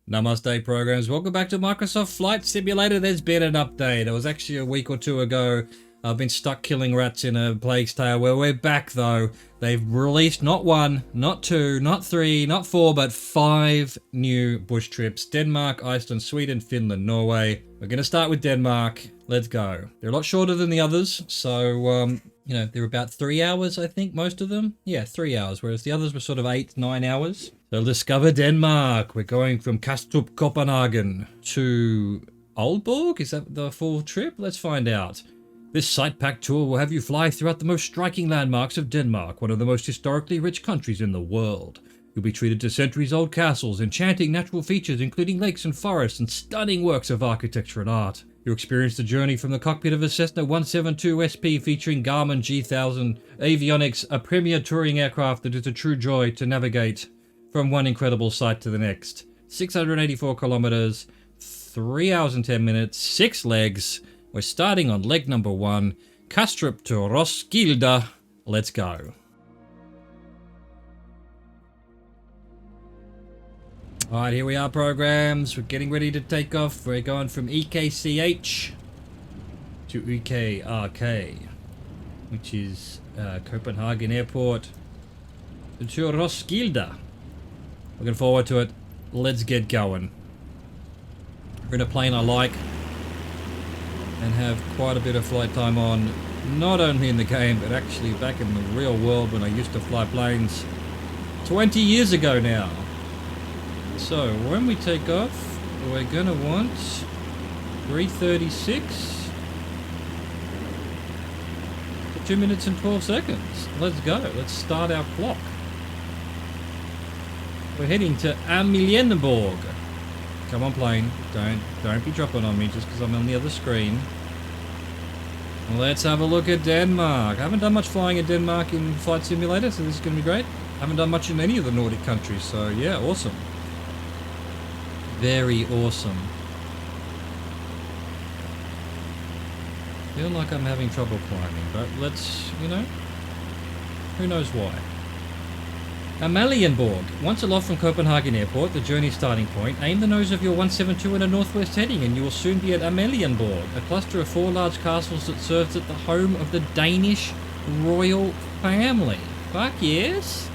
Namaste programs, welcome back to Microsoft Flight Simulator. There's been an update. It was actually a week or two ago. I've been stuck killing rats in a Plague's Tale where we're back though. They've released not one, not two, not three, not four, but 5 new bush trips. Denmark, Iceland, Sweden, Finland, Norway. We're going to start with Denmark. Let's go. They're a lot shorter than the others, so they're about 3 hours, I think, most of them. Yeah, 3 hours, whereas the others were sort of 8, 9 hours. So discover Denmark. We're going from Kastrup, Copenhagen to Aalborg. Is that the full trip? Let's find out. This site-packed tour will have you fly throughout the most striking landmarks of Denmark, one of the most historically rich countries in the world. You'll be treated to centuries-old castles, enchanting natural features including lakes and forests, and stunning works of architecture and art. You'll experience the journey from the cockpit of a Cessna 172 SP featuring Garmin G1000 avionics, a premier touring aircraft that is a true joy to navigate from one incredible site to the next. 684 kilometers, 3 hours and 10 minutes, 6 legs. We're starting on leg number 1, Kastrup to Roskilde. Let's go. Alright, here we are, programs. We're getting ready to take off. We're going from EKCH to EKRK, which is Copenhagen Airport, to Roskilde. Looking forward to it. Let's get going. We're in a plane I like and have quite a bit of flight time on, not only in the game, but actually back in the real world when I used to fly planes 20 years ago now. So when we take off, we're gonna want 3:36 for 2 minutes and 12 seconds. Let's go. Let's start our clock. We're heading to Amalienborg. Come on, plane. Don't be dropping on me just because I'm on the other screen. Let's have a look at Denmark. I haven't done much flying in Denmark in Flight Simulator, so this is going to be great. I haven't done much in any of the Nordic countries, so yeah, awesome. Very awesome. Feel like I'm having trouble climbing, but let's, who knows why. Amalienborg. Once aloft from Copenhagen Airport, the journey's starting point, aim the nose of your 172 in a northwest heading and you will soon be at Amalienborg, a cluster of 4 large castles that serves as the home of the Danish royal family. Fuck yes!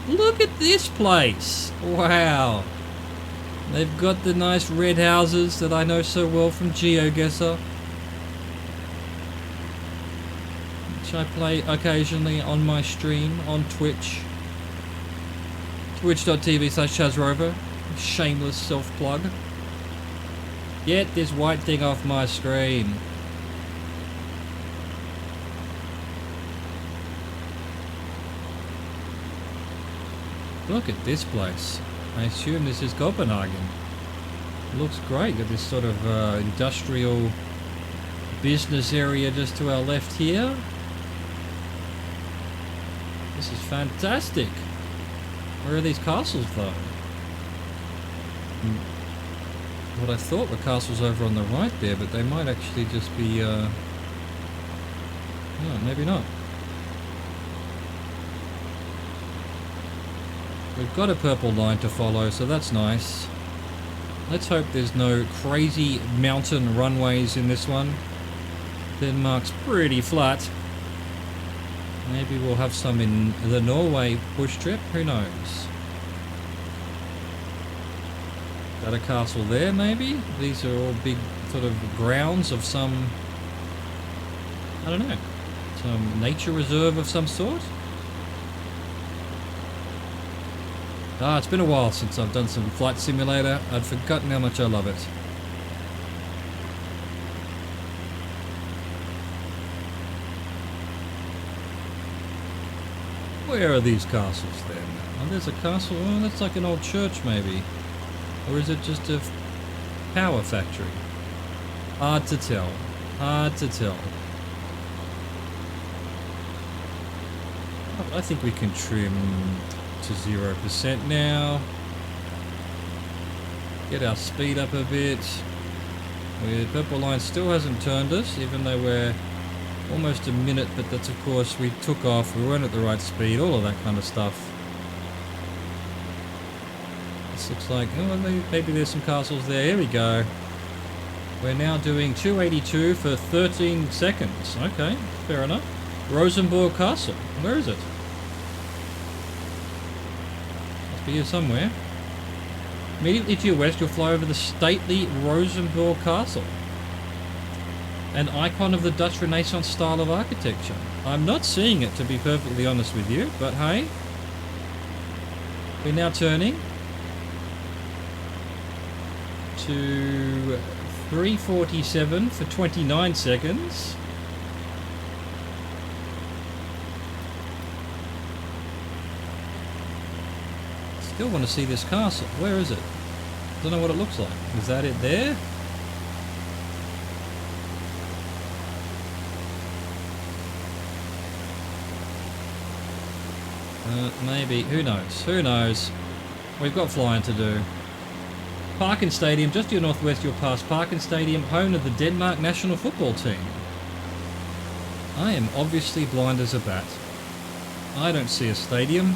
Look at this place! Wow! They've got the nice red houses that I know so well from GeoGuessr, which I play occasionally on my stream on Twitch. Twitch.tv/ChazRover. Shameless self-plug. Get this white thing off my screen. Look at this place. I assume this is Copenhagen. It looks great. Got this sort of industrial business area just to our left here. This is fantastic. Where are these castles though? What I thought were castles over on the right there, but they might actually just be, no, maybe not. We've got a purple line to follow, so that's nice. Let's hope there's no crazy mountain runways in this one. Denmark's pretty flat. Maybe we'll have some in the Norway bush trip, who knows? Is that a castle there maybe? These are all big sort of grounds of some, I don't know, some nature reserve of some sort? Ah, it's been a while since I've done some Flight Simulator. I'd forgotten how much I love it. Where are these castles then? Oh, there's a castle. Oh, that's like an old church maybe. Or is it just a power factory? Hard to tell. Hard to tell. I think we can trim to 0% now. Get our speed up a bit. The purple line still hasn't turned us, even though we're almost a minute, but that's of course we took off, we weren't at the right speed, all of that kind of stuff. minutes. Looks like, oh, maybe there's some castles there. Here we go. We're now doing 282 for 13 seconds. Okay, fair enough. Rosenborg Castle. Where is it? Must be here somewhere. Immediately to your west, you'll fly over the stately Rosenborg Castle, an icon of the Dutch Renaissance style of architecture. I'm not seeing it, to be perfectly honest with you, but hey. We're now turning to 347 for 29 seconds. Still want to see this castle. Where is it? Don't know what it looks like. Is that it there? Maybe. Who knows? Who knows? We've got flying to do. Parken Stadium, just to your northwest, you'll pass Parken Stadium, home of the Denmark national football team. I am obviously blind as a bat. I don't see a stadium.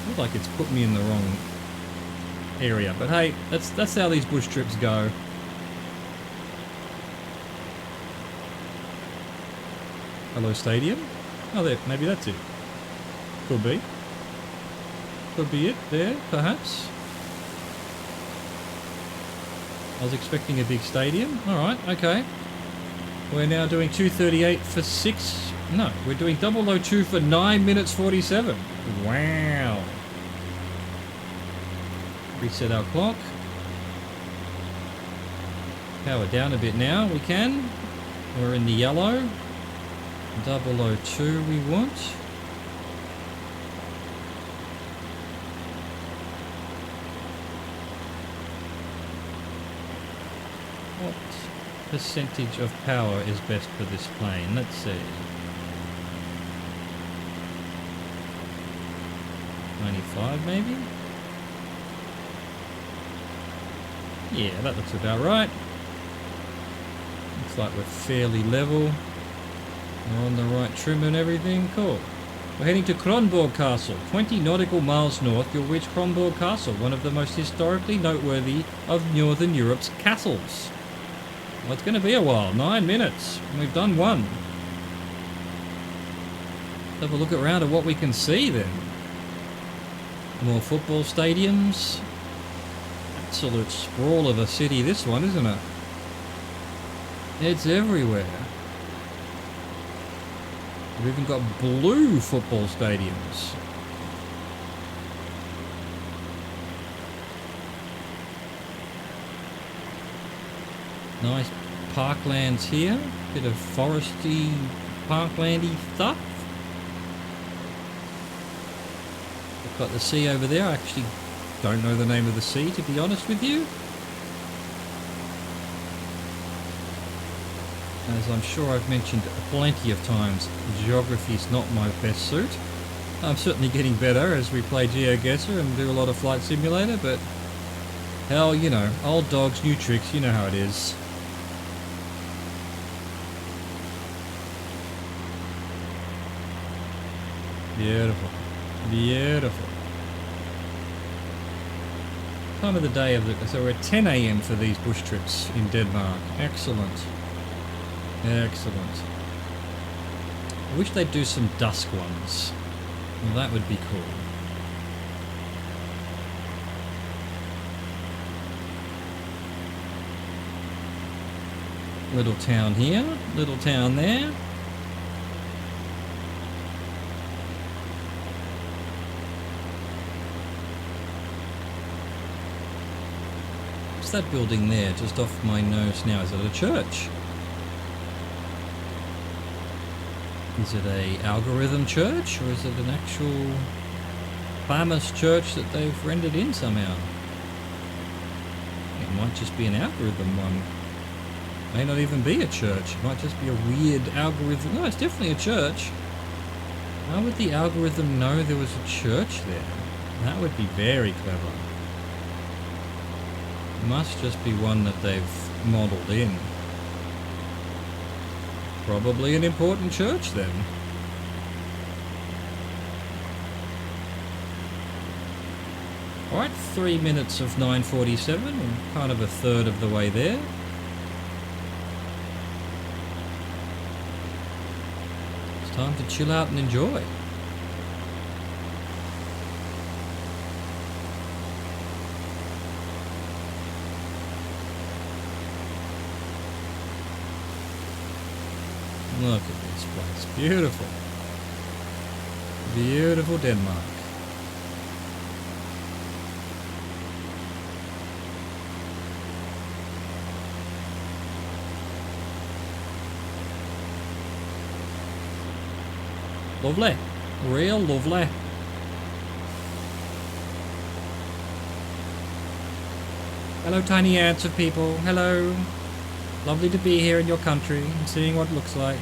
Looks like it's put me in the wrong area, but hey, that's how these bush trips go. Hello, stadium. Oh, there. Maybe that's it. Could be. Could be it there, perhaps. I was expecting a big stadium. Alright, okay. We're now doing 238 for 6... No, we're doing 002 for 9 minutes 47. Wow. Reset our clock. Power down a bit now, we can. We're in the yellow. 002 we want. What percentage of power is best for this plane? Let's see. 95 maybe? Yeah, that looks about right. Looks like we're fairly level. We're on the right trim and everything. Cool. We're heading to Kronborg Castle. 20 nautical miles north, you'll reach Kronborg Castle, one of the most historically noteworthy of Northern Europe's castles. Well, it's going to be a while. 9 minutes. And we've done one. Have a look around at what we can see then. More football stadiums. Absolute sprawl of a city, this one, isn't it? It's everywhere. We've even got blue football stadiums. Nice parklands here. Bit of foresty, parklandy stuff. We've got the sea over there. I actually don't know the name of the sea, to be honest with you. As I'm sure I've mentioned plenty of times, geography is not my best suit. I'm certainly getting better as we play GeoGuessr and do a lot of Flight Simulator, but hell, you know, old dogs, new tricks, you know how it is. Beautiful. Beautiful. Time of the day of the... So we're at 10 AM for these bush trips in Denmark. Excellent. Excellent. I wish they'd do some dusk ones. Well, that would be cool. Little town here, little town there. What's that building there, just off my nose now? Is it a church? Is it a algorithm church, or is it an actual famous church that they've rendered in somehow? It might just be an algorithm one. May not even be a church. It might just be a weird algorithm. No, it's definitely a church. How would the algorithm know there was a church there? That would be very clever. It must just be one that they've modelled in. Probably an important church then. Alright, 3 minutes of 9:47, and kind of a third of the way there. It's time to chill out and enjoy. Look at this place. Beautiful. Beautiful Denmark. Lovely. Real lovely. Hello, tiny ants of people. Hello. Lovely to be here in your country and seeing what it looks like.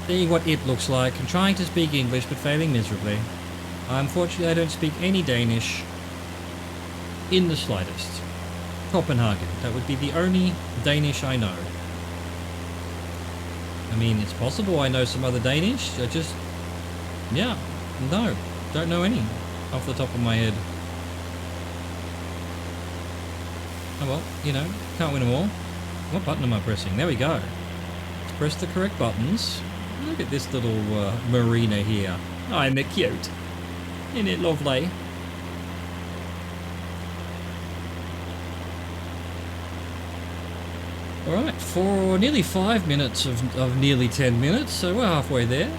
Seeing what it looks like and trying to speak English but failing miserably. Unfortunately, I don't speak any Danish in the slightest. Copenhagen. That would be the only Danish I know. I mean, it's possible I know some other Danish. I just... yeah. No. Don't know any off the top of my head. Oh well, you know, can't win them all. What button am I pressing? There we go. Let's press the correct buttons. Look at this little marina here. Oh, isn't it cute? Isn't it lovely? Alright, for nearly 5 minutes of nearly 10 minutes, so we're halfway there.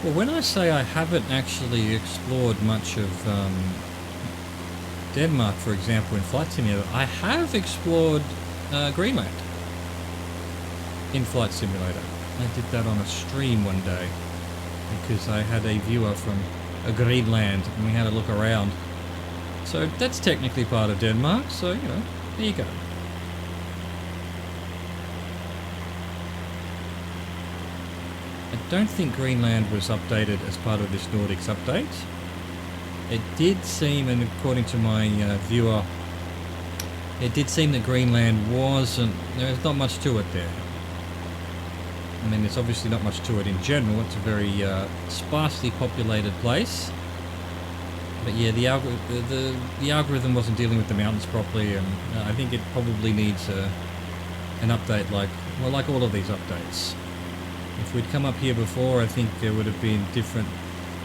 Well, when I say I haven't actually explored much of Denmark, for example, in Flight Simulator, I have explored Greenland in Flight Simulator. I did that on a stream one day because I had a viewer from Greenland and we had a look around. So that's technically part of Denmark, so, you know, there you go. I don't think Greenland was updated as part of this Nordics update. It did seem, and according to my viewer, it did seem that Greenland wasn't, there's not much to it there. I mean, there's obviously not much to it in general. It's a very sparsely populated place. But yeah, the algorithm wasn't dealing with the mountains properly, and I think it probably needs an update like all of these updates. If we'd come up here before, I think there would have been different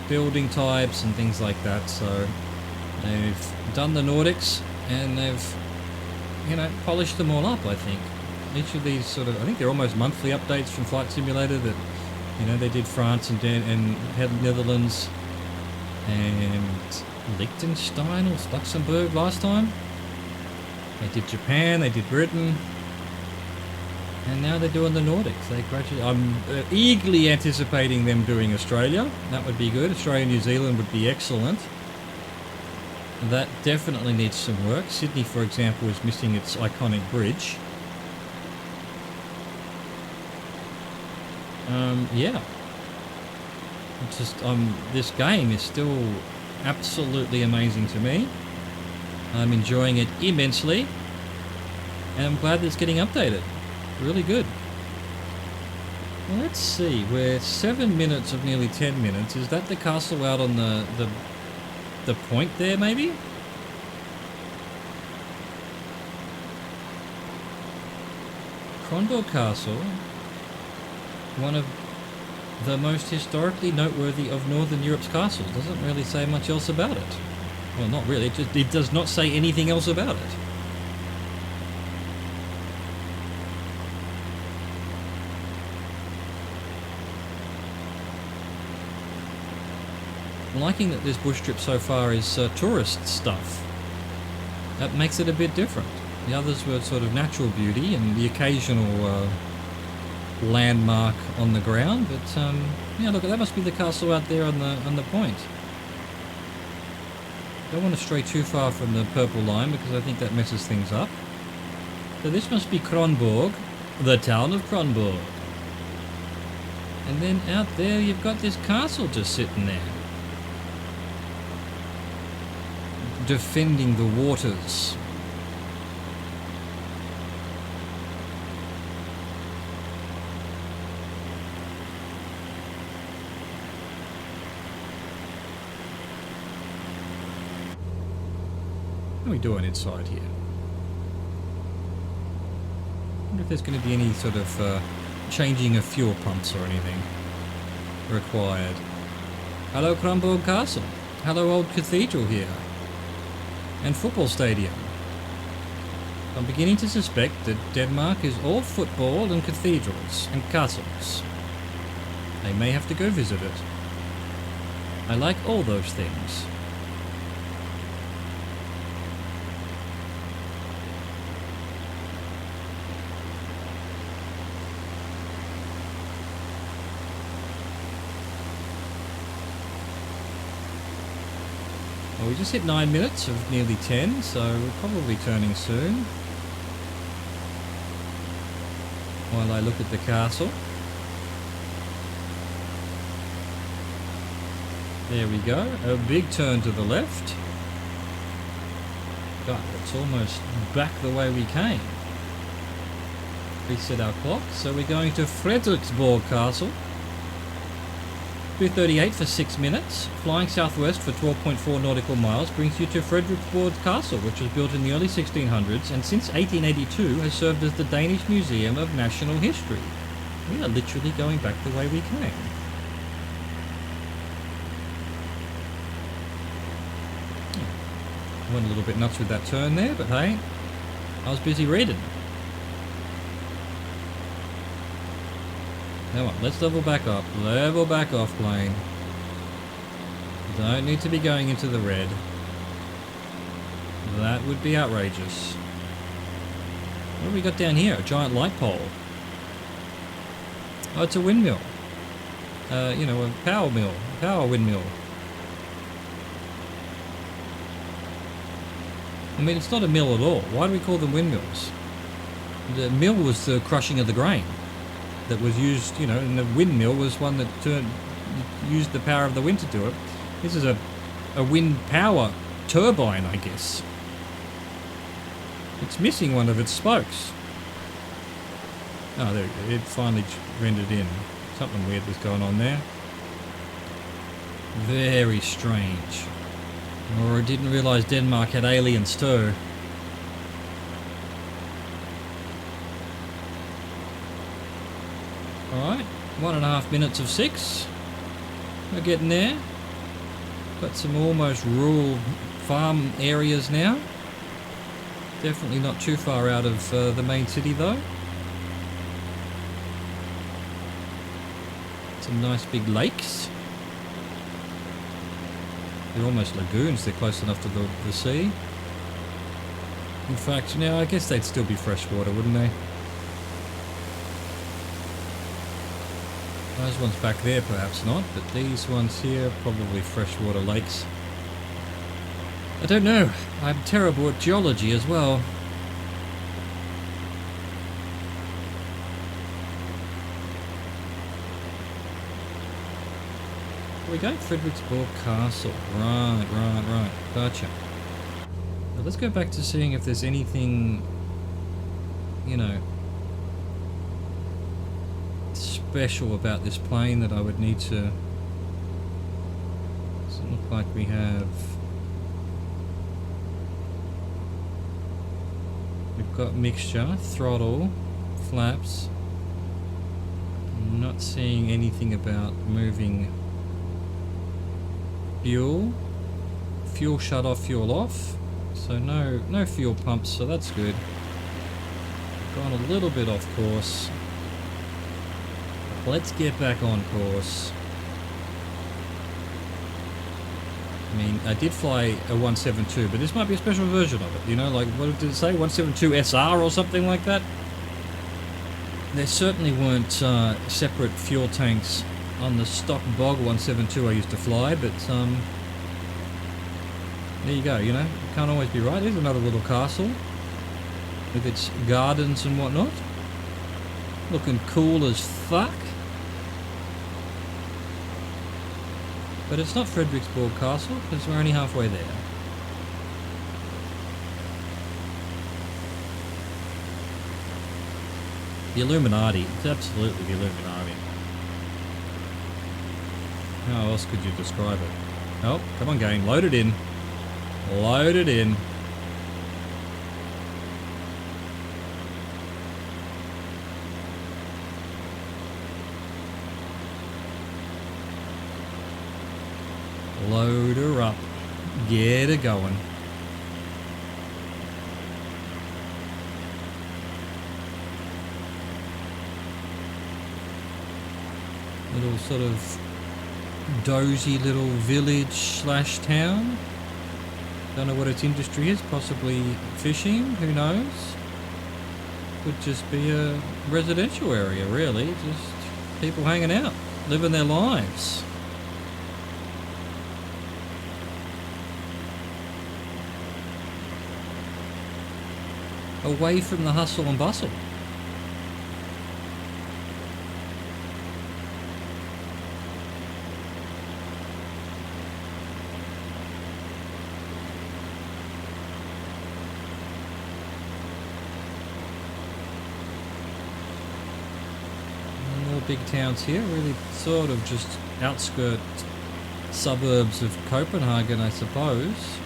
building types and things like that. So they've done the Nordics and they've, you know, polished them all up, I think. Each of these sort of, I think they're almost monthly updates from Flight Simulator that, you know, they did France and Netherlands and Liechtenstein or Luxembourg last time. They did Japan, they did Britain. And now they're doing the Nordics. They gradually, I'm eagerly anticipating them doing Australia. That would be good. Australia and New Zealand would be excellent. That definitely needs some work. Sydney, for example, is missing its iconic bridge. Yeah. It's just, this game is still absolutely amazing to me. I'm enjoying it immensely. And I'm glad that it's getting updated. Really good. Well, let's see. We're 7 minutes of nearly 10 minutes. Is that the castle out on the point there, maybe? Kronborg Castle, one of the most historically noteworthy of Northern Europe's castles. Doesn't really say much else about it. Well, not really. It does not say anything else about it. I'm liking that this bush trip so far is tourist stuff. That makes it a bit different. The others were sort of natural beauty and the occasional landmark on the ground, but yeah, look, that must be the castle out there on the point. Don't want to stray too far from the purple line because I think that messes things up. So this must be Kronborg, the town of Kronborg. And then out there you've got this castle just sitting there, defending the waters. What are we doing inside here? I wonder if there's going to be any sort of changing of fuel pumps or anything required. Hello, Crumborg Castle. Hello, old cathedral here. And football stadium. I'm beginning to suspect that Denmark is all football and cathedrals and castles. I may have to go visit it. I like all those things. Well, we just hit 9 minutes of nearly 10, so we're probably turning soon. While I look at the castle. There we go, a big turn to the left. God, it's almost back the way we came. Reset our clock, so we're going to Frederiksborg Castle. 2:38 for 6 minutes. Flying southwest for 12.4 nautical miles brings you to Frederiksborg Castle, which was built in the early 1600s and since 1882 has served as the Danish Museum of National History. We are literally going back the way we came. Went a little bit nuts with that turn there, but hey, I was busy reading. Come on, let's level back up. Level back off, plane. Don't need to be going into the red. That would be outrageous. What have we got down here? A giant light pole. Oh, it's a windmill. You know, a power mill. A power windmill. I mean, it's not a mill at all. Why do we call them windmills? The mill was the crushing of the grain that was used, you know, and the windmill was one that used the power of the wind to do it. This is a wind power turbine, I guess. It's missing one of its spokes. Oh, there it finally rendered in. Something weird was going on there. Very strange. Or I didn't realise Denmark had aliens too. Alright, 1.5 minutes of 6. We're getting there. Got some almost rural farm areas now. Definitely not too far out of the main city though. Some nice big lakes. They're almost lagoons, they're close enough to the sea. In fact, now I guess they'd still be freshwater, wouldn't they? Those ones back there perhaps not, but these ones here, probably freshwater lakes. I don't know, I'm terrible at geology as well. We go Frederiksborg Castle. Right. Gotcha. Now let's go back to seeing if there's anything, you know, special about this plane that I would need to. Doesn't look like we have. We've got mixture, throttle, flaps. I'm not seeing anything about moving. Fuel shut off, fuel off. So no fuel pumps, so that's good. Gone a little bit off course. Let's get back on course. I mean, I did fly a 172, but this might be a special version of it. You know, like, what did it say? 172 SR or something like that? There certainly weren't separate fuel tanks on the stock bog 172 I used to fly, but there you go, you know, can't always be right. There's another little castle with its gardens and whatnot. Looking cool as fuck. But it's not Frederiksborg Castle, because we're only halfway there. The Illuminati. It's absolutely the Illuminati. How else could you describe it? Oh, come on game, load it in. Load it in. Load her up. Get her going. Little sort of dozy little village slash town. Don't know what its industry is, possibly fishing, who knows? Could just be a residential area, really, just people hanging out, living their lives. Away from the hustle and bustle. Big towns here, really sort of just outskirt suburbs of Copenhagen, I suppose.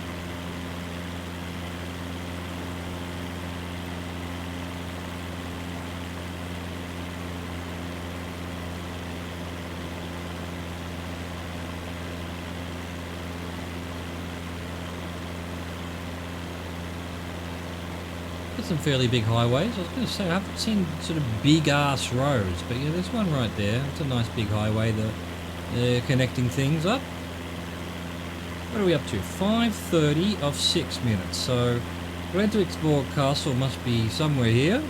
Some fairly big highways. I was going to say I haven't seen sort of big ass roads, but yeah, there's one right there. It's a nice big highway that they're connecting things up. What are we up to? 5:30 of 6 minutes. So Frederiksborg Castle must be somewhere here.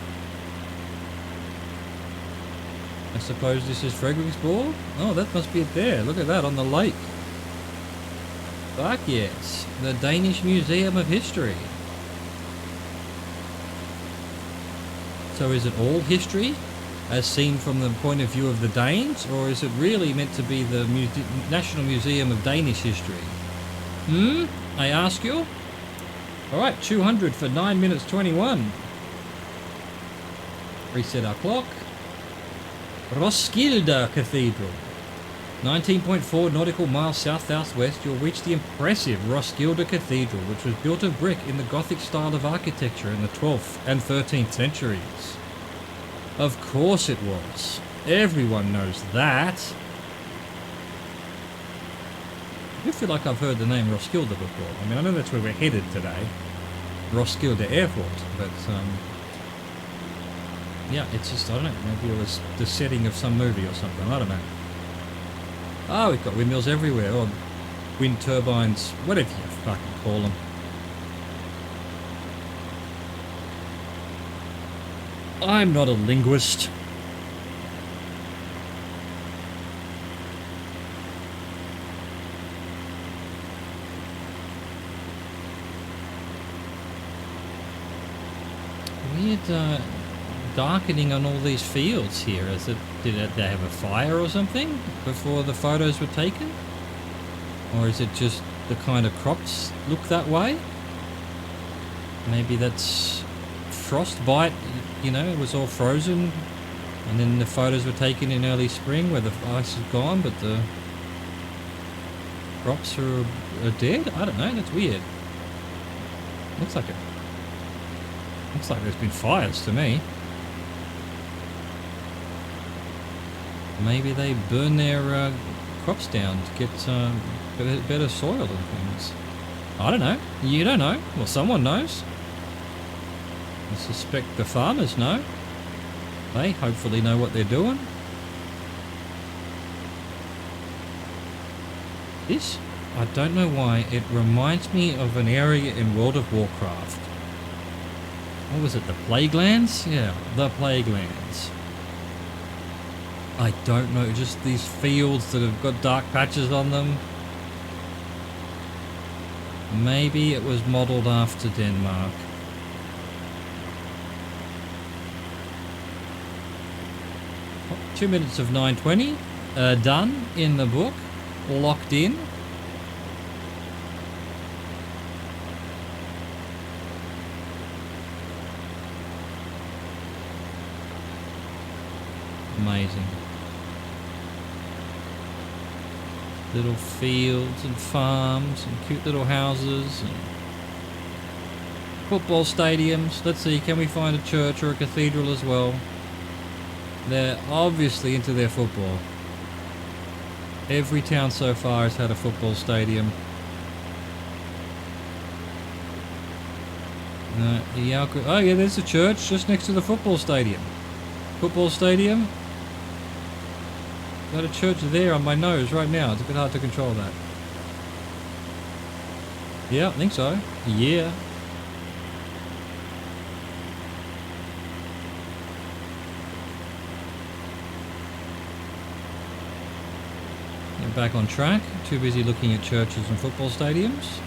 I suppose this is Frederiksborg. Oh, that must be it there. Look at that on the lake. Fuck yes, the Danish Museum of History. So is it all history, as seen from the point of view of the Danes, or is it really meant to be the National Museum of Danish History? I ask you? Alright, 200 for 9 minutes 21. Reset our clock. Roskilde Cathedral. 19.4 nautical miles south-southwest, you'll reach the impressive Roskilde Cathedral, which was built of brick in the Gothic style of architecture in the 12th and 13th centuries. Of course it was. Everyone knows that. I do feel like I've heard the name Roskilde before. I mean, I know that's where we're headed today. Roskilde Airport, but yeah, it's just, I don't know, maybe it was the setting of some movie or something, I don't know. Oh, we've got windmills everywhere, or wind turbines, whatever you fucking call them. I'm not a linguist. Weird darkening on all these fields here. Did they have a fire or something before the photos were taken? Or is it just the kind of crops look that way? Maybe that's frostbite, you know, it was all frozen and then the photos were taken in early spring where the ice is gone but the crops are dead? I don't know, that's weird. Looks like there's been fires to me. Maybe they burn their crops down to get better soil and things. I don't know. You don't know. Well, someone knows. I suspect the farmers know. They hopefully know what they're doing. This, I don't know why, it reminds me of an area in World of Warcraft. What was it, the Plaguelands? Yeah, the Plaguelands. I don't know, just these fields that have got dark patches on them. Maybe it was modelled after Denmark. Oh, 2 minutes of 9:20. Done in the book. Locked in. Amazing. Little fields and farms and cute little houses and football stadiums. Let's see, can we find a church or a cathedral as well? They're obviously into their football. Every town so far has had a football stadium. Oh yeah, there's a church just next to the football stadium. Football stadium. Got a church there on my nose right now. It's a bit hard to control that. Yeah, I think so. Yeah. Get back on track. Too busy looking at churches and football stadiums.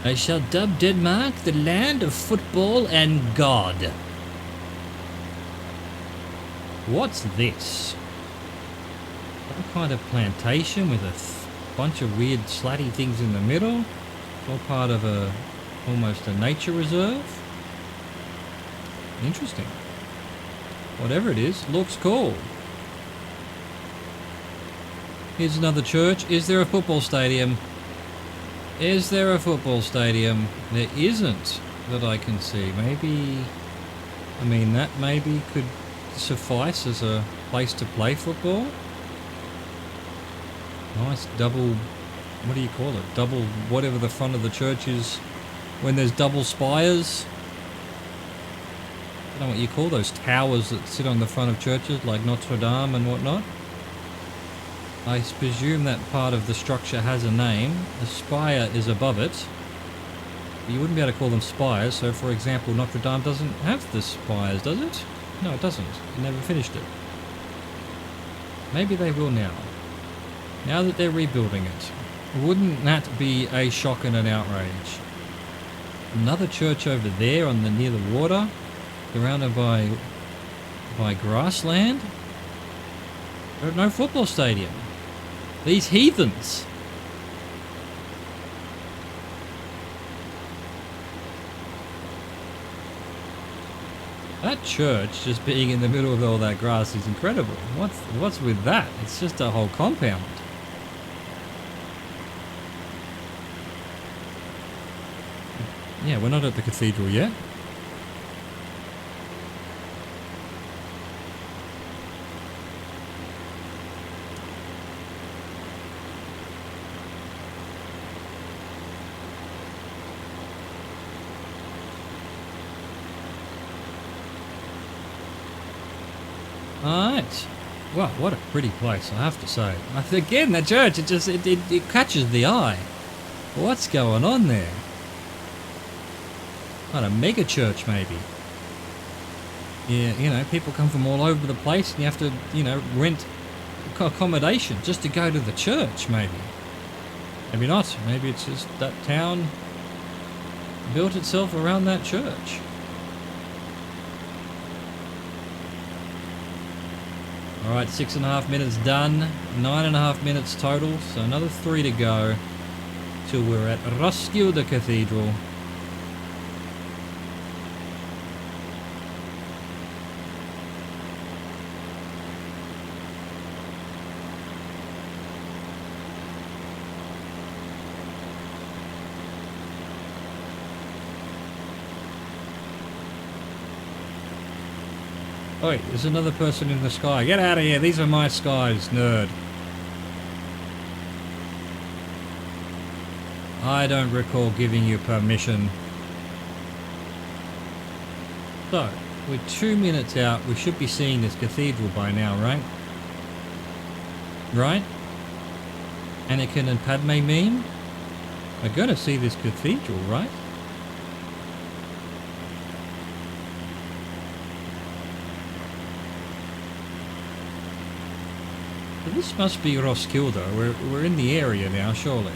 I shall dub Denmark the land of football and God. What's this? Some kind of plantation with a bunch of weird slatty things in the middle. All part of almost a nature reserve. Interesting. Whatever it is, looks cool. Here's another church. Is there a football stadium? Is there a football stadium? There isn't that I can see. Maybe, I mean, that maybe could suffice as a place to play football. Nice double, what do you call it? Double, whatever the front of the church is when there's double spires. I don't know what you call those towers that sit on the front of churches like Notre Dame and whatnot. I presume that part of the structure has a name. A spire is above it. You wouldn't be able to call them spires, so for example, Notre Dame doesn't have the spires, does it? No, it doesn't. It never finished it. Maybe they will now. Now that they're rebuilding it. Wouldn't that be a shock and an outrage? Another church over there on the near the water, surrounded by grassland. No football stadium. These heathens. That church just being in the middle of all that grass is incredible. What's with that? It's just a whole compound. Yeah, we're not at the cathedral yet. Alright. Wow, what a pretty place, I have to say. Again, that church, it catches the eye. What's going on there? Not a mega church, maybe. Yeah, you know, people come from all over the place and you have to, you know, rent accommodation just to go to the church, maybe. Maybe not. Maybe it's just that town built itself around that church. Alright, 6.5 minutes done, 9.5 minutes total, so another 3 to go till we're at Roskilde Cathedral. Oh wait, there's another person in the sky. Get out of here, these are my skies, nerd. I don't recall giving you permission. So, we're 2 minutes out. We should be seeing this cathedral by now, right? Right? Anakin and Padme meme? We're gonna see this cathedral, right? This must be Roskilde. We're in the area now, surely.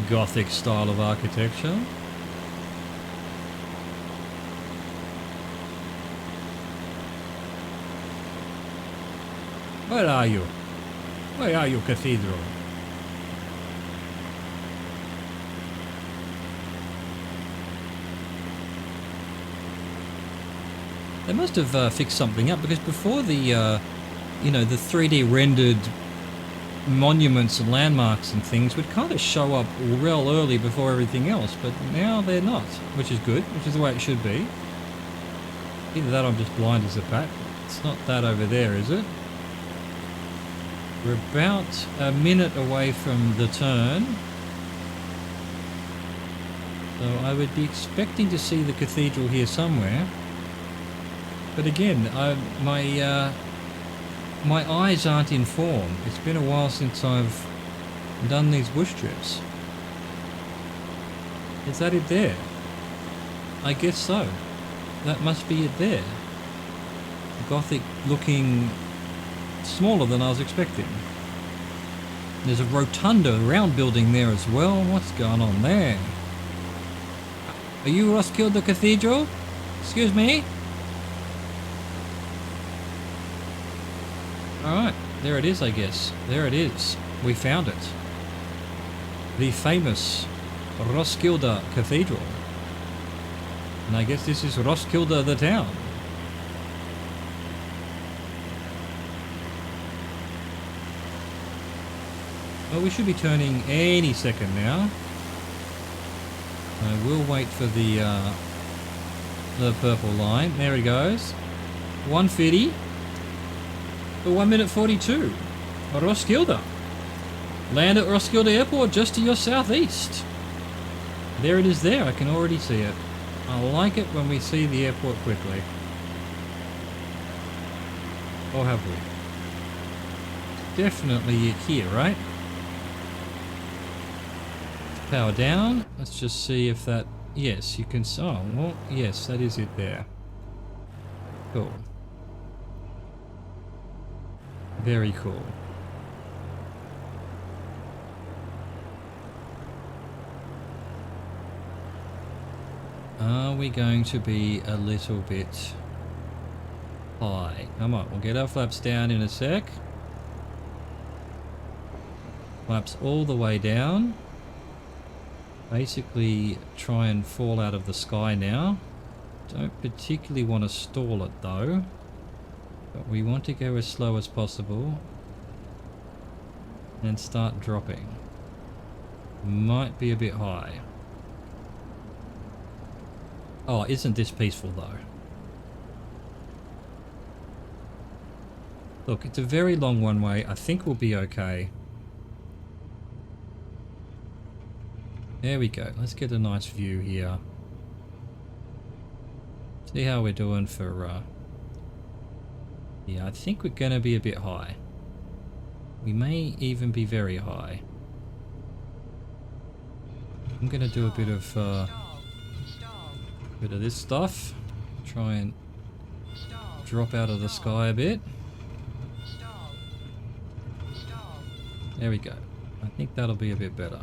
Gothic style of architecture. Where are you? Where are you, Cathedral? They must have fixed something up, because before the, you know, the 3D rendered monuments and landmarks and things would kind of show up real early before everything else, but now they're not, which is good, which is the way it should be. Either that or I'm just blind as a bat. It's not that over there, is it? We're about a minute away from the turn. So I would be expecting to see the cathedral here somewhere. But again, my eyes aren't in form. It's been a while since I've done these bush trips. Is that it there? I guess so. That must be it there. Gothic looking smaller than I was expecting. There's a rotunda round building there as well. What's going on there? Are you Roskilde Cathedral? Excuse me? Alright, there it is, I guess. There it is. We found it. The famous Roskilde Cathedral. And I guess this is Roskilde the town. Well, we should be turning any second now. I will wait for the purple line. There it goes. 150. For 1 minute 42. Roskilde. Land at Roskilde Airport just to your southeast. There it is there. I can already see it. I like it when we see the airport quickly. Or have we? Definitely it here, right? Power down. Let's just see if that... Yes, you can... Oh, well, yes, that is it there. Cool. Very cool. Are we going to be a little bit high? Come on, we'll get our flaps down in a sec. Flaps all the way down. Basically try and fall out of the sky now. Don't particularly want to stall it though. But we want to go as slow as possible. And start dropping. Might be a bit high. Oh, isn't this peaceful though? Look, it's a very long one way. I think we'll be okay. There we go. Let's get a nice view here. See how we're doing for... Yeah, I think we're going to be a bit high. We may even be very high. I'm going to do a bit of this stuff. Try and drop out of the sky a bit. There we go. I think that'll be a bit better.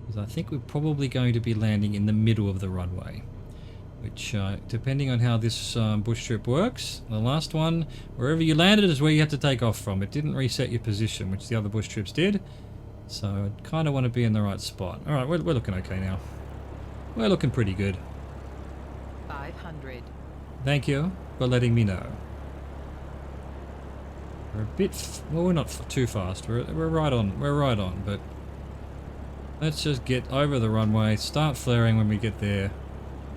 Because I think we're probably going to be landing in the middle of the runway. Which, depending on how this bush trip works, the last one, wherever you landed is where you have to take off from. It didn't reset your position, which the other bush trips did. So I kind of want to be in the right spot. Alright, we're looking okay now. We're looking pretty good. 500. Thank you for letting me know. We're a bit... well, we're not too fast. We're right on. We're right on, but... let's just get over the runway, start flaring when we get there.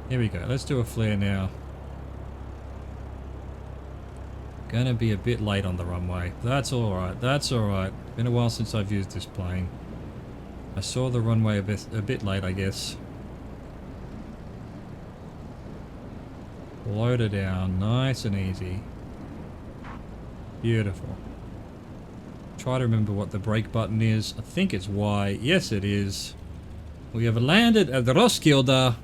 Here we go. Let's do a flare now. Gonna be a bit late on the runway. That's alright. That's alright. Been a while since I've used this plane. I saw the runway a bit late, I guess. Load her down. Nice and easy. Beautiful. Try to remember what the brake button is. I think it's Y. Yes, it is. We have landed at the Roskilde.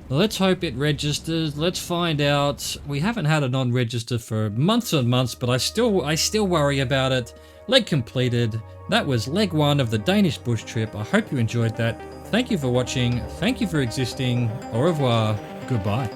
Let's hope it registers. Let's find out. We haven't had a non-register for months and months, but I still worry about it. Leg completed. That was leg 1 of the Danish bush trip. I hope you enjoyed that. Thank you for watching. Thank you for existing. Au revoir. Goodbye.